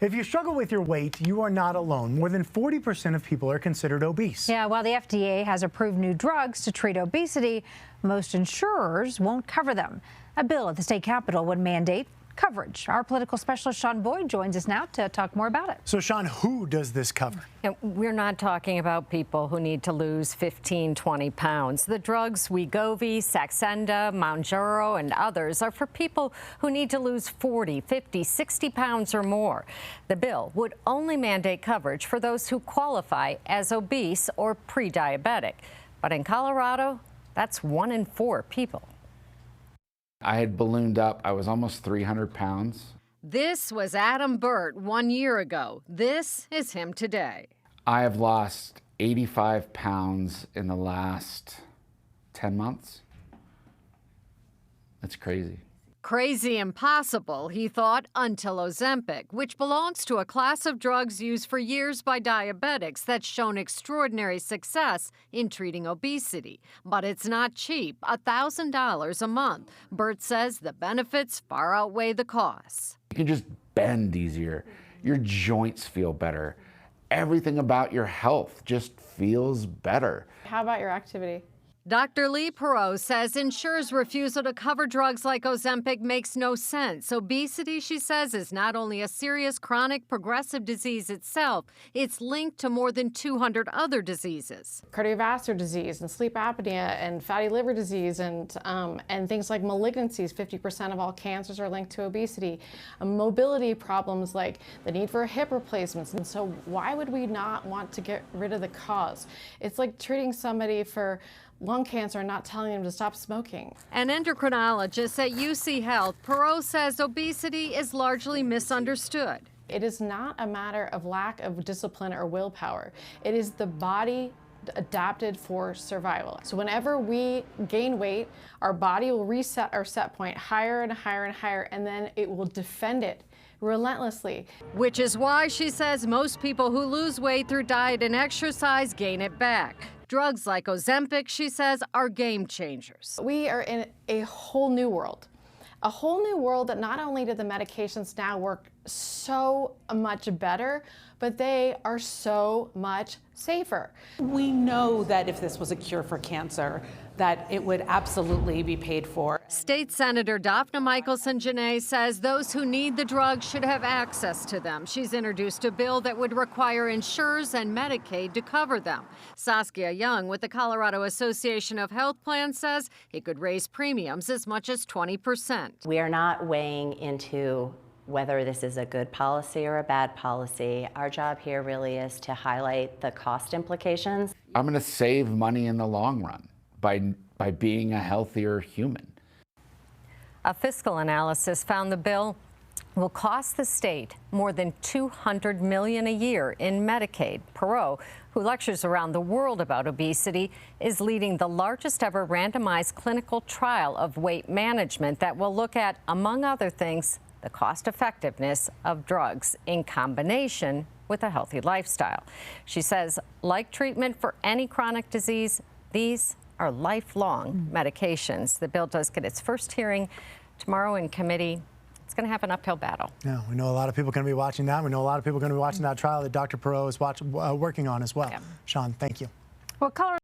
If you struggle with your weight, you are not alone. More than 40% of people are considered obese. Yeah, while the FDA has approved new drugs to treat obesity, most insurers won't cover them. A bill at the state capitol would mandate coverage. Our political specialist Sean Boyd joins us now to talk more about it. So, Sean, who does this cover? And we're not talking about people who need to lose 15, 20 pounds. The drugs Wegovy, Saxenda, Mounjaro, and others are for people who need to lose 40, 50, 60 pounds or more. The bill would only mandate coverage for those who qualify as obese or pre-diabetic. But in Colorado, that's 1 in 4 people. I had ballooned up. I was almost 300 pounds. This was Adam Burt 1 year ago. This is him today. I have lost 85 pounds in the last 10 months. That's crazy. Crazy impossible, he thought, until Ozempic, which belongs to a class of drugs used for years by diabetics that's shown extraordinary success in treating obesity. But it's not cheap, $1,000 a month. Burt says the benefits far outweigh the costs. You can just bend easier. Your joints feel better. Everything about your health just feels better. How about your activity? Dr. Lee Perot says insurers' refusal to cover drugs like Ozempic makes no sense. Obesity, she says, is not only a serious chronic progressive disease itself, it's linked to more than 200 other diseases. Cardiovascular disease and sleep apnea and fatty liver disease and things like malignancies. 50% of all cancers are linked to obesity. Mobility problems like the need for hip replacements. And so why would we not want to get rid of the cause? It's like treating somebody for lung cancer and not telling them to stop smoking. An endocrinologist at UC Health, Perot says obesity is largely misunderstood. It is not a matter of lack of discipline or willpower. It is the body adapted for survival. So whenever we gain weight, our body will reset our set point higher and higher and higher, and then it will defend it relentlessly. Which is why, she says, most people who lose weight through diet and exercise gain it back. Drugs like Ozempic, she says, are game changers. We are in a whole new world. A whole new world that not only do the medications now work so much better, but they are so much safer. We know that if this was a cure for cancer, that it would absolutely be paid for. State Senator Daphne Michaelson-Janae says those who need the drugs should have access to them. She's introduced a bill that would require insurers and Medicaid to cover them. Saskia Young with the Colorado Association of Health Plans says it could raise premiums as much as 20%. We are not weighing into whether this is a good policy or a bad policy. Our job here really is to highlight the cost implications. I'm going to save money in the long run by being a healthier human. A fiscal analysis found the bill will cost the state more than $200 million a year in Medicaid. Perot, who lectures around the world about obesity, is leading the largest ever randomized clinical trial of weight management that will look at, among other things, the cost effectiveness of drugs in combination with a healthy lifestyle. She says, like treatment for any chronic disease, these are lifelong medications. The bill does get its first hearing tomorrow in committee. It's going to have an uphill battle. Yeah, we know a lot of people are going to be watching that. We know a lot of people are going to be watching that trial that Dr. Perot is working on as well. Yeah. Sean, thank you. Well, Colorado